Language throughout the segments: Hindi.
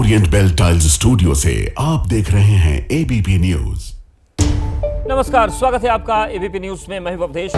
ओरिएंट बेल टाइल्स स्टूडियो से आप देख रहे हैं एबीपी न्यूज। नमस्कार, स्वागत है आपका एबीपी न्यूज में। मैं हूं अवधेश।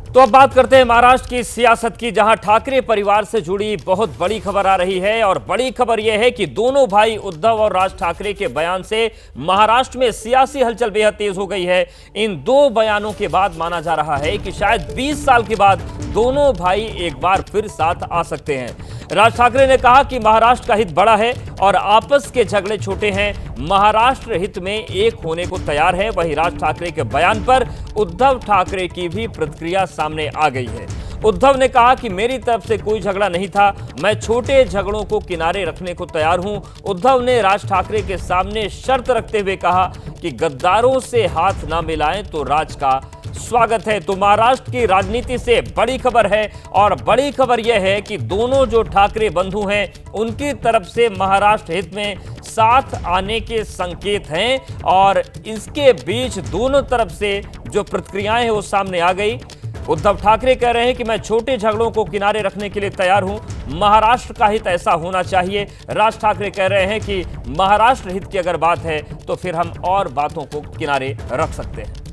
तो अब बात करते हैं महाराष्ट्र की सियासत की, जहां ठाकरे परिवार से जुड़ी बहुत बड़ी खबर आ रही है। और बड़ी खबर यह है कि दोनों भाई उद्धव और राज ठाकरे के बयान से महाराष्ट्र में सियासी हलचल बेहद तेज हो गई है। इन दो बयानों के बाद माना जा रहा है कि शायद 20 साल के बाद दोनों भाई एक बार फिर साथ आ सकते हैं। राज ठाकरे ने कहा कि महाराष्ट्र का हित बड़ा है और आपस के झगड़े छोटे हैं। महाराष्ट्र हित में एक होने को तैयार है। वहीं राज ठाकरे के बयान पर उद्धव ठाकरे की भी प्रतिक्रिया सामने आ गई है। उद्धव ने कहा कि मेरी तरफ से कोई झगड़ा नहीं था, मैं छोटे झगड़ों को किनारे रखने को तैयार हूं। उद्धव ने राज ठाकरे के सामने शर्त रखते हुए कहा कि गद्दारों से हाथ ना मिलाएं तो राज का स्वागत है। तो महाराष्ट्र की राजनीति से बड़ी खबर है और बड़ी खबर यह है कि दोनों जो ठाकरे बंधु हैं उनकी तरफ से महाराष्ट्र हित में साथ आने के संकेत हैं। और इसके बीच दोनों तरफ से जो प्रतिक्रियाएं हैं वो सामने आ गई। उद्धव ठाकरे कह रहे हैं कि मैं छोटे झगड़ों को किनारे रखने के लिए तैयार हूं, महाराष्ट्र का हित ऐसा होना चाहिए। राज ठाकरे कह रहे हैं कि महाराष्ट्र हित की अगर बात है तो फिर हम और बातों को किनारे रख सकते हैं।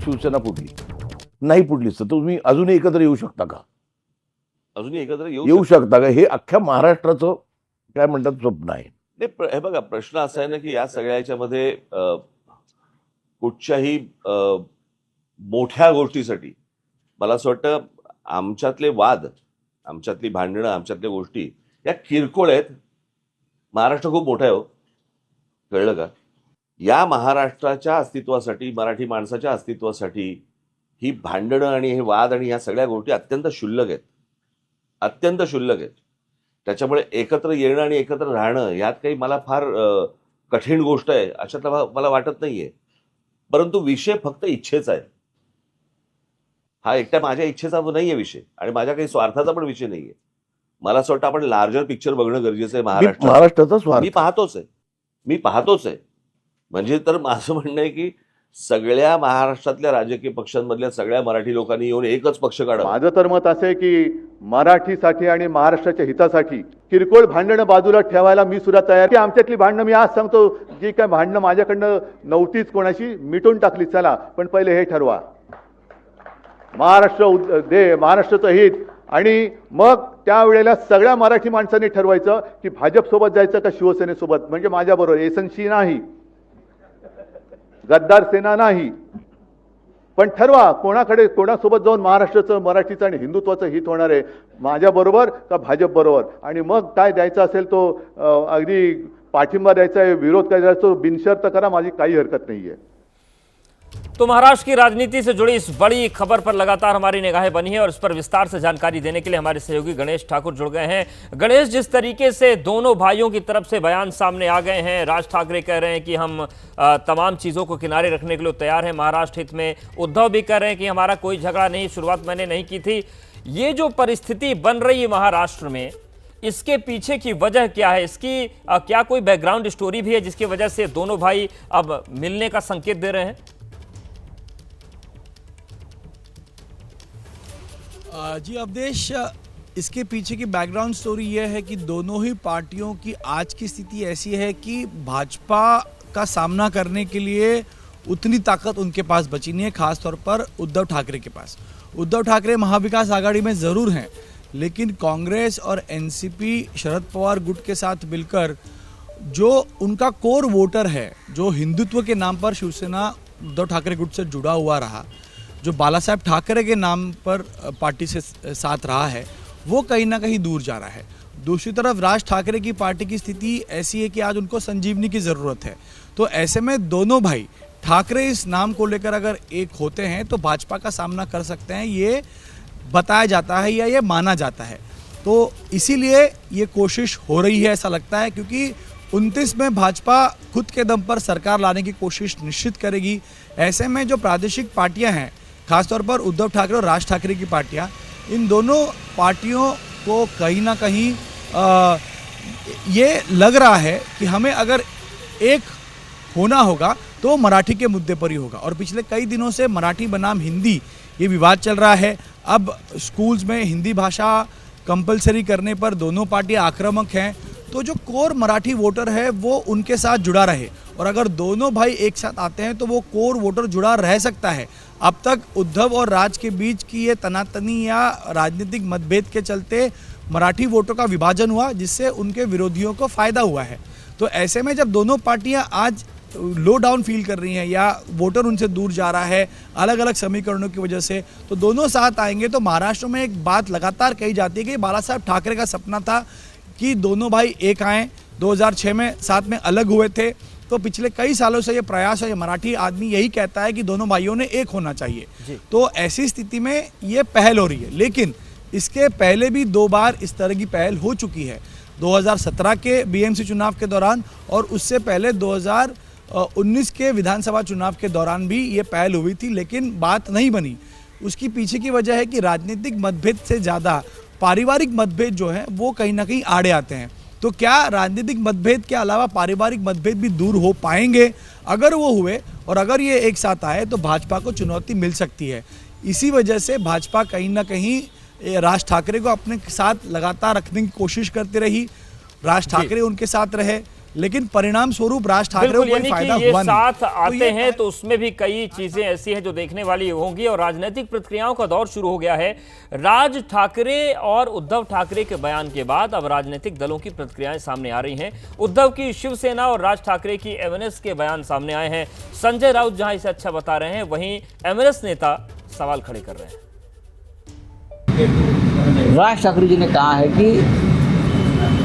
शिवसेना फुटली नाही फुटलीच तर तुम्ही अजूनही एकत्र येऊ शकता का? अजूनही एकत्र येऊ शकता का? हे अख्ख्या महाराष्ट्राचं काय म्हणतात स्वप्न आहे. नाही, हे बघा, प्रश्न असा आहे ना की या सगळ्या याच्यामध्ये कुठच्याही मोठ्या गोष्टीसाठी मला असं वाटतं आमच्यातले वाद, आमच्यातली भांडणं, आमच्यातल्या गोष्टी या किरकोळ आहेत. महाराष्ट्र खूप मोठा आहे हो, कळलं का? या महाराष्ट्राच्या अस्तित्वासाठी, मराठी माणसाच्या अस्तित्वासाठी ही भांडणं आणि हे वाद आणि ह्या सगळ्या गोष्टी अत्यंत क्षुल्लक आहेत, अत्यंत क्षुल्लक आहेत. त्याच्यामुळे एकत्र येणं आणि एकत्र राहणं यात काही मला फार कठीण गोष्ट आहे अशातला मला वाटत नाहीये. परंतु विषय फक्त इच्छेचा आहे. हा एकट्या माझ्या इच्छेचा नाहीये विषय आणि माझ्या काही स्वार्थाचा पण विषय नाहीये. मला असं वाटतं आपण लार्जर पिक्चर बघणं गरजेचं आहे. महाराष्ट्राचा स्वार्थ मी पाहतोच आहे. म्हणजे तर माझं म्हणणं आहे की सगळ्या महाराष्ट्रातल्या राजकीय पक्षांमधल्या सगळ्या मराठी लोकांनी येऊन एकच पक्ष काढा. माझं तर मत असं आहे की मराठीसाठी आणि महाराष्ट्राच्या हितासाठी किरकोळ भांडणं बाजूला ठेवायला मी सुद्धा तयार आहे. आमच्यातली भांडणं मी आज सांगतो, जी काय भांडणं माझ्याकडनं नव्हतीच कोणाशी, मिटून टाकली. चला, पण पहिले हे ठरवा, महाराष्ट्राचं हित. आणि मग त्यावेळेला सगळ्या मराठी माणसांनी ठरवायचं की भाजपसोबत जायचं का शिवसेनेसोबत. म्हणजे माझ्याबरोबर एसनशी नाही, गद्दार सेना नाही, पण ठरवा कोणासोबत जाऊन महाराष्ट्राचं, मराठीचं आणि हिंदुत्वाचं हित होणार आहे, माझ्याबरोबर का भाजप बरोबर. आणि मग काय द्यायचा असेल तो अगदी पाठिंबा द्यायचा आहे, विरोध करायचा तो बिनशर्त करा, माझी काही हरकत नाहीये. तो महाराष्ट्र की राजनीति से जुड़ी इस बड़ी खबर पर लगातार हमारी निगाहें बनी है और इस पर विस्तार से जानकारी देने के लिए हमारे सहयोगी गणेश ठाकुर जुड़ गए हैं। गणेश, जिस तरीके से दोनों भाइयों की तरफ से बयान सामने आ गए हैं, राज ठाकरे कह रहे हैं कि हम तमाम चीज़ों को किनारे रखने के लिए तैयार हैं महाराष्ट्र हित में, उद्धव भी कह रहे हैं कि हमारा कोई झगड़ा नहीं, शुरुआत मैंने नहीं की थी। ये जो परिस्थिति बन रही है महाराष्ट्र में, इसके पीछे की वजह क्या है? इसकी क्या कोई बैकग्राउंड स्टोरी भी है जिसकी वजह से दोनों भाई अब मिलने का संकेत दे रहे हैं? जी अवधेश, इसके पीछे की बैकग्राउंड स्टोरी यह है कि दोनों ही पार्टियों की आज की स्थिति ऐसी है कि भाजपा का सामना करने के लिए उतनी ताकत उनके पास बची नहीं है, खासतौर पर उद्धव ठाकरे के पास. उद्धव ठाकरे महाविकास आघाड़ी में ज़रूर हैं, लेकिन कांग्रेस और एनसीपी शरद पवार गुट के साथ मिलकर जो उनका कोर वोटर है, जो हिंदुत्व के नाम पर शिवसेना उद्धव ठाकरे गुट से जुड़ा हुआ रहा, जो बाला साहब ठाकरे के नाम पर पार्टी से साथ रहा है, वो कहीं ना कहीं दूर जा रहा है. दूसरी तरफ राज ठाकरे की पार्टी की स्थिति ऐसी है कि आज उनको संजीवनी की ज़रूरत है. तो ऐसे में दोनों भाई ठाकरे इस नाम को लेकर अगर एक होते हैं तो भाजपा का सामना कर सकते हैं, ये बताया जाता है या ये माना जाता है. तो इसीलिए ये कोशिश हो रही है ऐसा लगता है, क्योंकि 29 में भाजपा खुद के दम पर सरकार लाने की कोशिश निश्चित करेगी. ऐसे में जो प्रादेशिक पार्टियां हैं, खासतौर पर उद्धव ठाकरे और राज ठाकरे की पार्टियां, इन दोनों पार्टियों को कहीं ना कहीं ये लग रहा है कि हमें अगर एक होना होगा तो मराठी के मुद्दे पर ही होगा। और पिछले कई दिनों से मराठी बनाम हिंदी ये विवाद चल रहा है। अब स्कूल्स में हिंदी भाषा कंपलसरी करने पर दोनों पार्टियां आक्रामक हैं, तो जो कोर मराठी वोटर है वो उनके साथ जुड़ा रहे, और अगर दोनों भाई एक साथ आते हैं तो वो कोर वोटर जुड़ा रह सकता है। अब तक उद्धव और राज के बीच की ये तनातनी या राजनीतिक मतभेद के चलते मराठी वोटों का विभाजन हुआ, जिससे उनके विरोधियों को फायदा हुआ है। तो ऐसे में जब दोनों पार्टियां आज लो डाउन फील कर रही हैं या वोटर उनसे दूर जा रहा है अलग अलग समीकरणों की वजह से, तो दोनों साथ आएंगे। तो महाराष्ट्र में एक बात लगातार कही जाती है कि बाला साहब ठाकरे का सपना था कि दोनों भाई एक आएँ। 2006 में साथ में अलग हुए थे, तो पिछले कई सालों से ये प्रयास है, ये मराठी आदमी यही कहता है कि दोनों भाइयों ने एक होना चाहिए। तो ऐसी स्थिति में ये पहल हो रही है, लेकिन इसके पहले भी 2 बार इस तरह की पहल हो चुकी है। 2017 के बीएमसी चुनाव के दौरान और उससे पहले 2019 के विधानसभा चुनाव के दौरान भी ये पहल हुई थी, लेकिन बात नहीं बनी। उसकी पीछे की वजह है कि राजनीतिक मतभेद से ज़्यादा पारिवारिक मतभेद जो है वो कहीं ना कहीं आड़े आते हैं। तो क्या राजनीतिक मतभेद के अलावा पारिवारिक मतभेद भी दूर हो पाएंगे? अगर वो हुए और अगर ये एक साथ आए तो भाजपा को चुनौती मिल सकती है। इसी वजह से भाजपा कहीं ना कहीं राज ठाकरे को अपने साथ लगातार रखने की कोशिश करती रही। राज ठाकरे उनके साथ रहे, लेकिन परिणाम स्वरूप राज ठाकरे को कोई फायदा हुआ नहीं। साथ आते हैं तो उसमें भी कई चीजें ऐसी हैं जो देखने वाली होंगी, और राजनीतिक प्रतिक्रियाओं का दौर शुरू हो गया है। राज ठाकरे और उद्धव ठाकरे के बयान के बाद अब राजनीतिक दलों की प्रतिक्रियाएं सामने आ रही हैं। उद्धव की शिवसेना और राज ठाकरे की एमएनएस के बयान सामने आए हैं। संजय राउत जहां इसे अच्छा बता रहे हैं, वहीं एमएनएस नेता सवाल खड़े कर रहे हैं। राज ठाकरे जी ने कहा है कि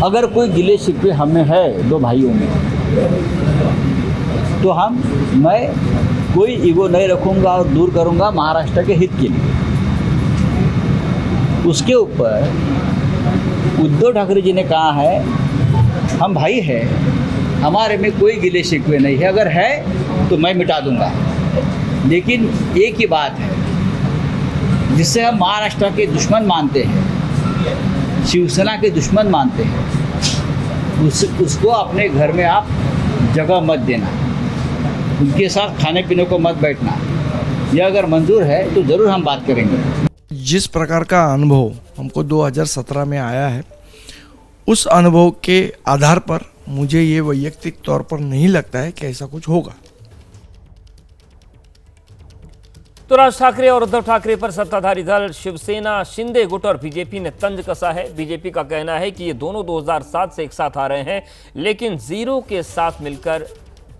अगर कोई गिले शिकवे हमें है 2 भाइयों में, तो मैं कोई ईगो नहीं रखूंगा और दूर करूंगा महाराष्ट्र के हित के लिए। उसके ऊपर उद्धव ठाकरे जी ने कहा है हम भाई हैं, हमारे में कोई गिले शिकवे नहीं है, अगर है तो मैं मिटा दूंगा। लेकिन एक ही बात है जिससे हम महाराष्ट्र के दुश्मन मानते हैं, शिवसेना के दुश्मन मानते हैं, उसको अपने घर में आप जगह मत देना, उनके साथ खाने पीने को मत बैठना। यह अगर मंजूर है तो ज़रूर हम बात करेंगे। जिस प्रकार का अनुभव हमको 2017 में आया है, उस अनुभव के आधार पर मुझे ये वैयक्तिक तौर पर नहीं लगता है कि ऐसा कुछ होगा। तो राज ठाकरे और उद्धव ठाकरे पर सत्ताधारी दल शिवसेना, शिंदे गुट और बीजेपी ने तंज कसा है। बीजेपी का कहना है कि ये दोनों 2007 से एक साथ आ रहे हैं, लेकिन जीरो के साथ मिलकर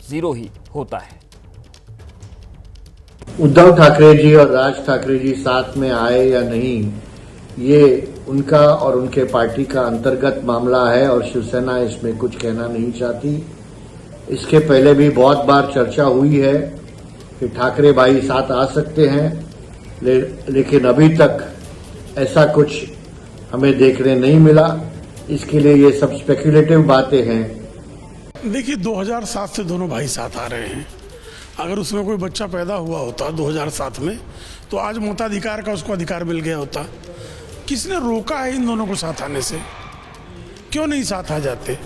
जीरो ही होता है। उद्धव ठाकरे जी और राज ठाकरे जी साथ में आए या नहीं, ये उनका और उनके पार्टी का अंतर्गत मामला है और शिवसेना इसमें कुछ कहना नहीं चाहती। इसके पहले भी बहुत बार चर्चा हुई है कि ठाकरे भाई साथ आ सकते हैं, लेकिन अभी तक ऐसा कुछ हमें देखने नहीं मिला। इसके लिए ये सब स्पेकुलेटिव बातें हैं। देखिए 2007 से दोनों भाई साथ आ रहे हैं। अगर उसमें कोई बच्चा पैदा हुआ होता 2007 में, तो आज मताधिकार का उसको अधिकार मिल गया होता। किसने रोका है इन दोनों को साथ आने से? क्यों नहीं साथ आ जाते?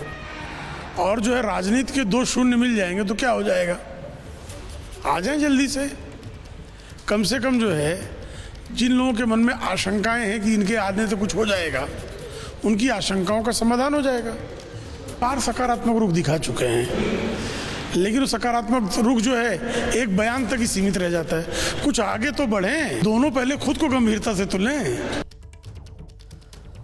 और जो है राजनीति के 2 शून्य मिल जाएंगे तो क्या हो जाएगा? आ जाएं जल्दी से कम जो है जिन लोगों के मन में आशंकाएं हैं कि इनके आने से कुछ हो जाएगा, उनकी आशंकाओं का समाधान हो जाएगा। बार सकारात्मक रुख दिखा चुके हैं, लेकिन वो सकारात्मक रुख जो है एक बयान तक ही सीमित रह जाता है। कुछ आगे तो बढ़ें, दोनों पहले खुद को गंभीरता से तुलें।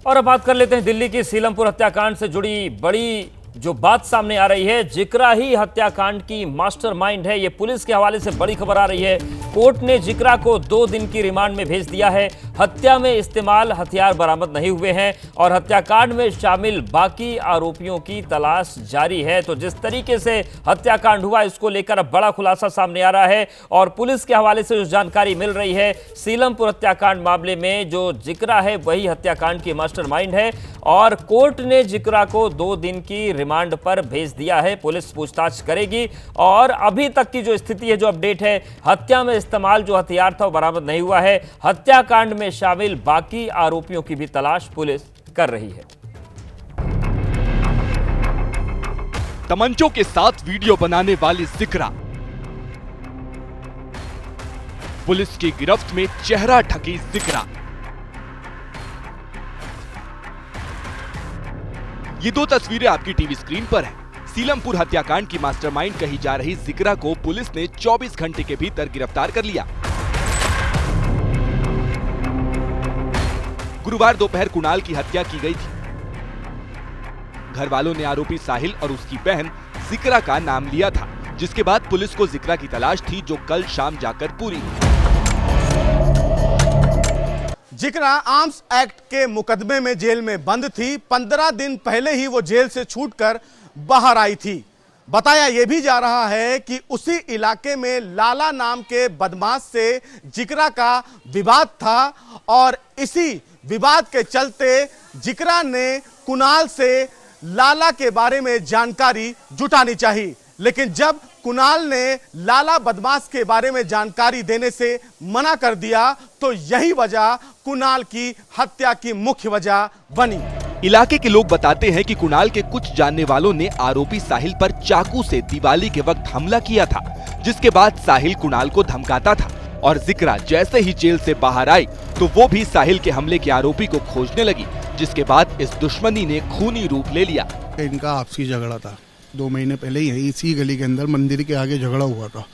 और अब बात कर लेते हैं दिल्ली की सीलमपुर हत्याकांड से जुड़ी बड़ी जो बात सामने आ रही है। जिक्रा ही हत्याकांड की मास्टरमाइंड है, ये पुलिस के हवाले से बड़ी खबर आ रही है। कोर्ट ने जिक्रा को 2 दिन की रिमांड में भेज दिया है। हत्या में इस्तेमाल हथियार बरामद नहीं हुए हैं और हत्याकांड में शामिल बाकी आरोपियों की तलाश जारी है। तो जिस तरीके से हत्याकांड हुआ, इसको लेकर अब बड़ा खुलासा सामने आ रहा है और पुलिस के हवाले से जो जानकारी मिल रही है, सीलमपुर हत्याकांड मामले में जो जिक्रा है वही हत्याकांड की मास्टरमाइंड है और कोर्ट ने जिक्रा को 2 दिन की रिमांड पर भेज दिया है। पुलिस पूछताछ करेगी और अभी तक की जो स्थिति है, जो अपडेट है, हत्या में इस्तेमाल जो हथियार था वो बरामद नहीं हुआ है। हत्याकांड में शामिल बाकी आरोपियों की भी तलाश पुलिस कर रही है। तमंचों के साथ वीडियो बनाने वाली जिक्रा पुलिस की गिरफ्त में चेहरा ढकी जिक्रा। ये दो तस्वीरें आपकी टीवी स्क्रीन पर हैं। सीलमपुर हत्याकांड की मास्टरमाइंड कही जा रही जिक्रा को पुलिस ने 24 घंटे के भीतर गिरफ्तार कर लिया। गुरुवार दोपहर कुणाल की हत्या की गई थी। घर वालों ने आरोपी साहिल और उसकी बहन जिक्रा का नाम लिया था, जिसके बाद पुलिस को जिक्रा की तलाश थी, जो कल शाम जाकर पूरी हुई। जिक्रा आर्म्स एक्ट के मुकदमे में जेल में बंद थी। 15 दिन पहले ही वो जेल से छूटकर बाहर आई थी। बताया यह भी जा रहा है कि उसी इलाके में लाला नाम के बदमाश से जिक्रा का विवाद था और इसी विवाद के चलते जिक्रा ने कुणाल से लाला के बारे में जानकारी जुटानी चाहिए, लेकिन जब कुणाल ने लाला बदमाश के बारे में जानकारी देने से मना कर दिया तो यही वजह कुणाल की हत्या की मुख्य वजह बनी। इलाके के लोग बताते हैं कि कुणाल के कुछ जानने वालों ने आरोपी साहिल पर चाकू से दिवाली के वक्त हमला किया था, जिसके बाद साहिल कुणाल को धमकाता था और जिक्रा जैसे ही जेल से बाहर आई तो वो भी साहिल के हमले के आरोपी को खोजने लगी, जिसके बाद इस दुश्मनी ने खूनी रूप ले लिया। इनका आपसी झगड़ा था 2 महीने पहले यही इसी गली के अंदर मंदिर के आगे झगड़ा हुआ था,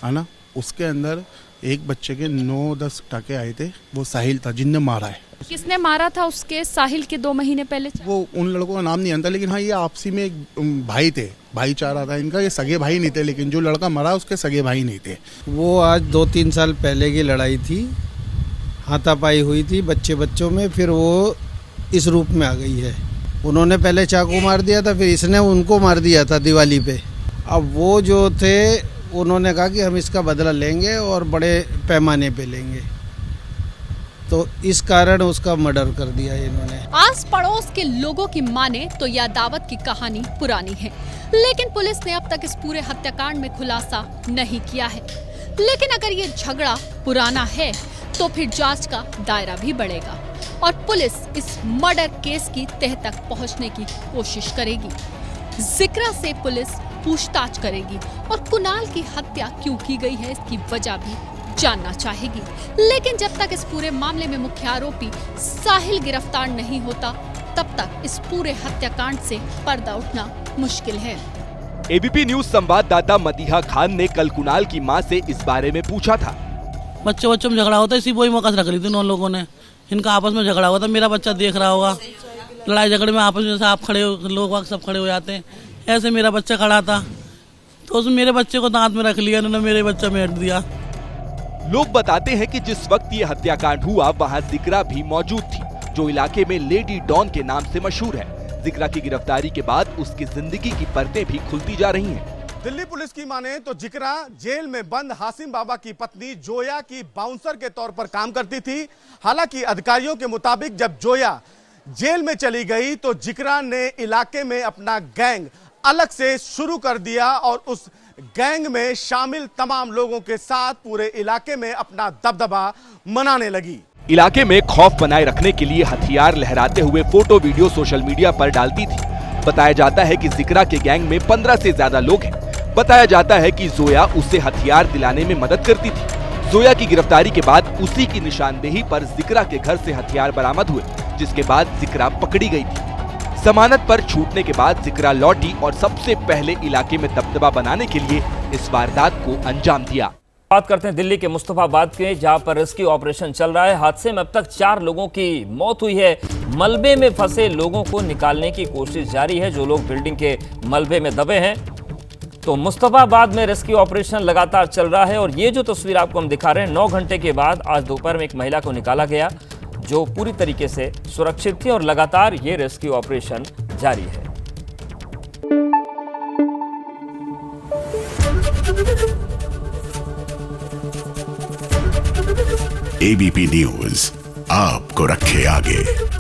है ना। उसके अंदर एक बच्चे के 9-10 टाके आए थे, वो साहिल था जिनने मारा है। किसने मारा था उसके साहिल के 2 महीने पहले? वो उन लड़कों का नाम नहीं जानता, लेकिन हाँ ये आपसी में एक भाई थे, भाईचारा था इनका। ये सगे भाई नहीं थे, लेकिन जो लड़का मरा उसके सगे भाई नहीं थे। वो आज 2-3 साल पहले की लड़ाई थी, हाथापाई हुई थी बच्चों में, फिर वो इस रूप में आ गई है। उन्होंने पहले चाकू मार दिया था, फिर इसने उनको मार दिया था दिवाली पे। अब वो जो थे उन्होंने कहा कि हम इसका बदला लेंगे और बड़े पैमाने पे लेंगे, तो इस कारण उसका मर्डर कर दिया इन्होंने। आस पड़ोस के लोगों की माने तो यह दावत की कहानी पुरानी है, लेकिन पुलिस ने अब तक इस पूरे हत्याकांड में खुलासा नहीं किया है। लेकिन अगर ये झगड़ा पुराना है तो फिर जांच का दायरा भी बढ़ेगा और पुलिस इस मर्डर केस की तह तक पहुंचने की कोशिश करेगी। जिक्रा से पुलिस पूछताछ करेगी और कुणाल की हत्या क्यों की गई है इसकी वजह भी जानना चाहेगी। लेकिन जब तक इस पूरे मामले में मुख्य आरोपी साहिल गिरफ्तार नहीं होता, तब तक इस पूरे हत्याकांड से पर्दा उठना मुश्किल है। एबीपी न्यूज संवाददाता मदीहा खान ने कल कुणाल की मां से इस बारे में पूछा था। बच्चों में झगड़ा होता है, इसी वही मौका रख ली थी उन लोगों ने। इनका आपस में झगड़ा हुआ था, मेरा बच्चा देख रहा होगा, लड़ाई झगड़े में आपस में आप खड़े हो, लोग सब खड़े हो जाते हैं, ऐसे मेरा बच्चा खड़ा था तो उसमें मेरे बच्चे को दांत में रख लिया, उन्होंने मेरे बच्चे में हट दिया। लोग बताते हैं कि जिस वक्त ये हत्याकांड हुआ वहाँ जिक्रा भी मौजूद थी, जो इलाके में लेडी डॉन के नाम से मशहूर है। जिक्रा की गिरफ्तारी के बाद उसकी जिंदगी की परतें भी खुलती जा रही हैं। दिल्ली पुलिस की माने तो जिक्रा जेल में बंद हासिम बाबा की पत्नी जोया की बाउंसर के तौर पर काम करती थी। हालांकि अधिकारियों के मुताबिक जब जोया जेल में चली गई तो जिक्रा ने इलाके में अपना गैंग अलग से शुरू कर दिया और उस गैंग में शामिल तमाम लोगों के साथ पूरे इलाके में अपना दबदबा मनाने लगी। इलाके में खौफ बनाए रखने के लिए हथियार लहराते हुए फोटो वीडियो सोशल मीडिया पर डालती थी। बताया जाता है कि जिक्रा के गैंग में 15 से ज्यादा लोग हैं। बताया जाता है कि जोया उसे हथियार दिलाने में मदद करती थी। जोया की गिरफ्तारी के बाद उसी की निशानदेही पर जिक्रा के घर से हथियार बरामद हुए, जिसके बाद जिक्रा पकड़ी गई थी। जमानत पर छूटने के बाद जिक्रा लौटी और सबसे पहले इलाके में दबदबा बनाने के लिए इस वारदात को अंजाम दिया। बात करते हैं दिल्ली के मुस्तफाबाद के, जहां पर रेस्क्यू ऑपरेशन चल रहा है। हादसे में अब तक 4 लोगों की मौत हुई है। मलबे में फंसे लोगों को निकालने की कोशिश जारी है, जो लोग बिल्डिंग के मलबे में दबे हैं। तो मुस्तफाबाद में रेस्क्यू ऑपरेशन लगातार चल रहा है और ये जो तस्वीर आपको हम दिखा रहे हैं, 9 घंटे के बाद आज दोपहर में एक महिला को निकाला गया, जो पूरी तरीके से सुरक्षित थी और लगातार ये रेस्क्यू ऑपरेशन जारी है। एबीपी न्यूज आपको रखे आगे।